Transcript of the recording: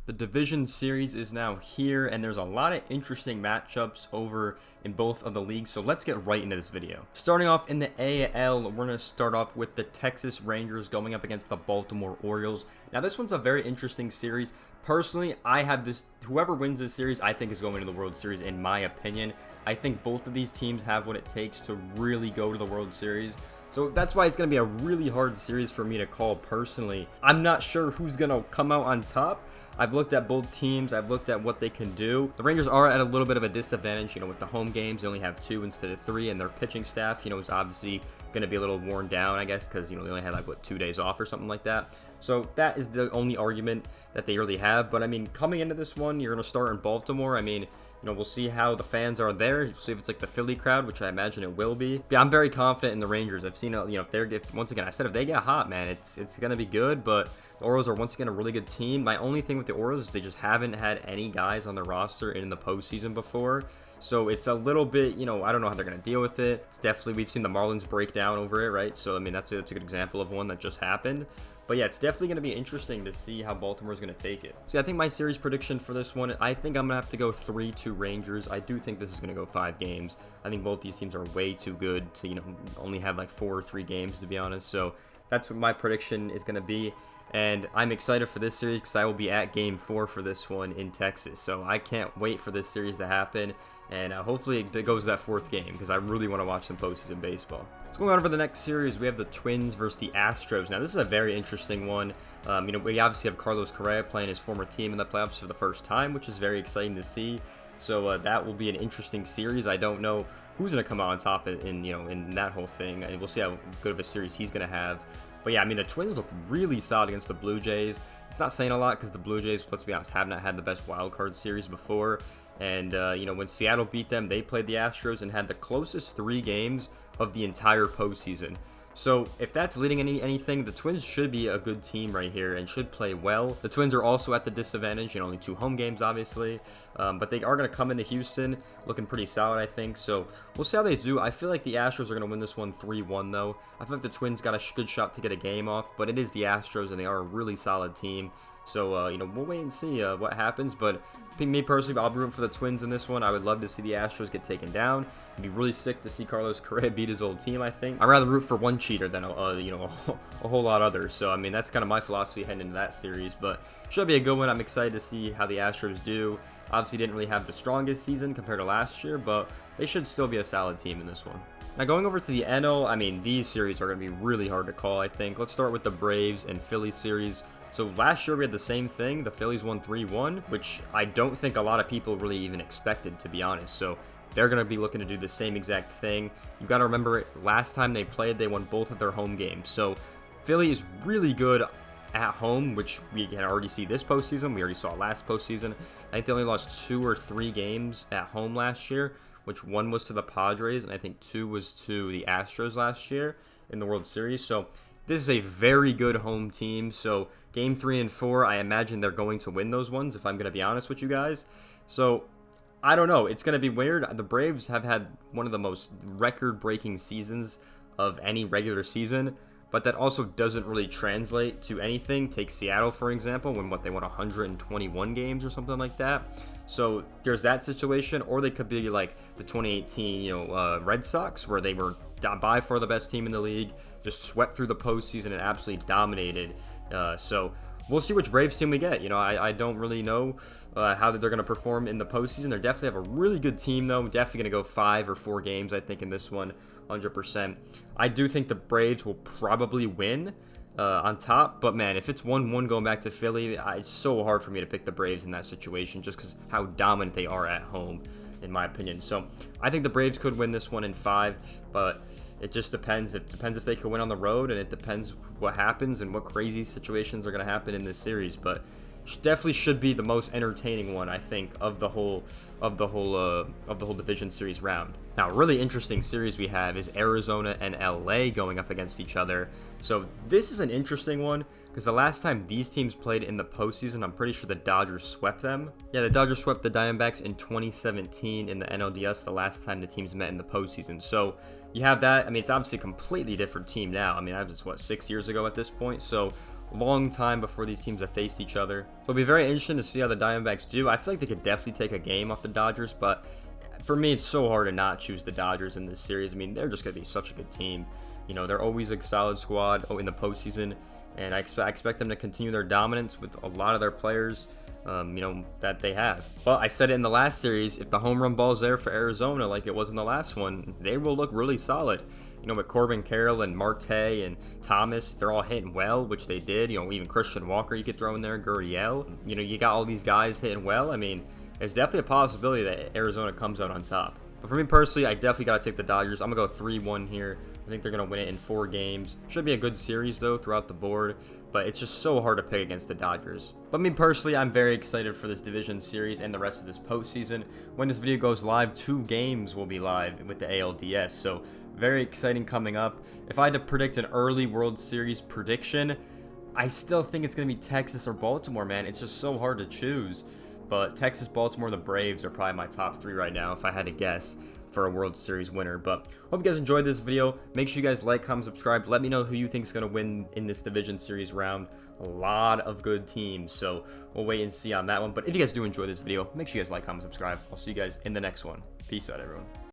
The division series is now here, and there's a lot of interesting matchups over in both of the leagues, so let's get right into this video. Starting off in the AL, we're going to start off with the Texas Rangers going up against the Baltimore Orioles. Now, this one's a very interesting series. Personally, I have this, whoever wins this series, I think is going to the World Series, in my opinion. I think both of these teams have what it takes to really go to the World Series. So that's why it's going to be a really hard series for me to call personally. I'm not sure who's going to come out on top. I've looked at both teams. I've looked at what they can do. The Rangers are at a little bit of a disadvantage, with the home games. They only have 2 instead of 3, and their pitching staff, is obviously going to be a little worn down, I guess, because, they only had 2 days off or something like that. So that is the only argument that they really have. But, coming into this one, you're going to start in Baltimore. We'll see how the fans are there. We'll see if it's like the Philly crowd, which I imagine it will be. But yeah, I'm very confident in the Rangers. I've seen, once again, I said if they get hot, man, it's going to be good. But the Orioles are once again a really good team. My only thing with the Orioles is they just haven't had any guys on their roster in the postseason before. So it's a little bit, I don't know how they're going to deal with it. It's definitely, we've seen the Marlins break down over it, right? So, that's a good example of one that just happened. But yeah, it's definitely going to be interesting to see how Baltimore's going to take it. So yeah, I think my series prediction for this one, I think I'm going to have to go 3-2 Rangers. I do think this is going to go 5 games. I think both these teams are way too good to, only have 4 or 3 games, to be honest. So that's what my prediction is going to be. And I'm excited for this series because I will be at Game 4 for this one in Texas. So I can't wait for this series to happen. And hopefully it goes that 4th game because I really want to watch some postseason baseball. Let's go on over the next series. We have the Twins versus the Astros. Now, this is a very interesting one. We obviously have Carlos Correa playing his former team in the playoffs for the first time, which is very exciting to see. So that will be an interesting series. I don't know who's going to come out on top in that whole thing. And we'll see how good of a series he's going to have. But yeah, the Twins look really solid against the Blue Jays. It's not saying a lot because the Blue Jays, let's be honest, have not had the best wild card series before. And, when Seattle beat them, they played the Astros and had the closest 3 games of the entire postseason. So if that's leading anything, the Twins should be a good team right here and should play well. The Twins are also at the disadvantage, only 2 home games, obviously. But they are going to come into Houston looking pretty solid, I think. So we'll see how they do. I feel like the Astros are going to win this one 3-1, though. I feel like the Twins got a good shot to get a game off, but it is the Astros, and they are a really solid team. So, we'll wait and see what happens. But me personally, I'll be rooting for the Twins in this one. I would love to see the Astros get taken down. It'd be really sick to see Carlos Correa beat his old team, I think. I'd rather root for one cheater than, a whole lot others. So, that's kind of my philosophy heading into that series. But should be a good one. I'm excited to see how the Astros do. Obviously, didn't really have the strongest season compared to last year, but they should still be a solid team in this one. Now, going over to the NL, these series are going to be really hard to call, I think. Let's start with the Braves and Phillies series. So last year we had the same thing. The Phillies won 3-1, which I don't think a lot of people really even expected, to be honest. So they're going to be looking to do the same exact thing. You got to remember, last time they played, they won both of their home games. So Philly is really good at home, which we can already see this postseason. We already saw last postseason. I think they only lost 2 or 3 games at home last year, which 1 was to the Padres, and I think 2 was to the Astros last year in the World Series. So this is a very good home team. So Game 3 and 4, I imagine they're going to win those ones, if I'm going to be honest with you guys. So I don't know. It's going to be weird. The Braves have had one of the most record-breaking seasons of any regular season, but that also doesn't really translate to anything. Take Seattle, for example, when they won 121 games or something like that. So there's that situation, or they could be like the 2018, Red Sox, where they were by far the best team in the league, just swept through the postseason and absolutely dominated. So we'll see which Braves team we get. I don't really know how they're going to perform in the postseason. They definitely have a really good team, though. Definitely going to go 5 or 4 games, I think, in this one, 100%. I do think the Braves will probably win on top. But, man, if it's 1-1 going back to Philly, it's so hard for me to pick the Braves in that situation just because how dominant they are at home, in my opinion. So I think the Braves could win this one in 5, but it just depends. It depends if they can win on the road, and it depends what happens and what crazy situations are going to happen in this series. But definitely should be the most entertaining one, I think, of the whole division series round. Now, a really interesting series we have is Arizona and LA going up against each other. So this is an interesting one because the last time these teams played in the postseason, I'm pretty sure the Dodgers swept them. Yeah, the Dodgers swept the Diamondbacks in 2017 in the NLDS, the last time the teams met in the postseason. So you have that. It's obviously a completely different team now. That was, 6 years ago at this point. So long time before these teams have faced each other. It'll be very interesting to see how the Diamondbacks do. I feel like they could definitely take a game off the Dodgers, but for me, it's so hard to not choose the Dodgers in this series. I mean, they're just going to be such a good team. You know, they're always a solid squad in the postseason, and I expect them to continue their dominance with a lot of their players, that they have. But I said it in the last series, if the home run ball's there for Arizona like it was in the last one, they will look really solid. You know, with Corbin Carroll and Marte and Thomas, they're all hitting well, which they did. You know, even Christian Walker you could throw in there, Gurriel. You know, you got all these guys hitting well. I mean, there's definitely a possibility that Arizona comes out on top. But for me personally, I definitely got to take the Dodgers. I'm going to go 3-1 here. I think they're going to win it in 4 games. Should be a good series, though, throughout the board. But it's just so hard to pick against the Dodgers. But me personally, I'm very excited for this division series and the rest of this postseason. When this video goes live, 2 games will be live with the ALDS. So very exciting coming up. If I had to predict an early World Series prediction, I still think it's going to be Texas or Baltimore, man. It's just so hard to choose. But Texas, Baltimore, the Braves are probably my top 3 right now, if I had to guess, for a World Series winner. But hope you guys enjoyed this video. Make sure you guys like, comment, subscribe. Let me know who you think is going to win in this division series round. A lot of good teams, so we'll wait and see on that one. But if you guys do enjoy this video, make sure you guys like, comment, subscribe. I'll see you guys in the next one. Peace out, everyone.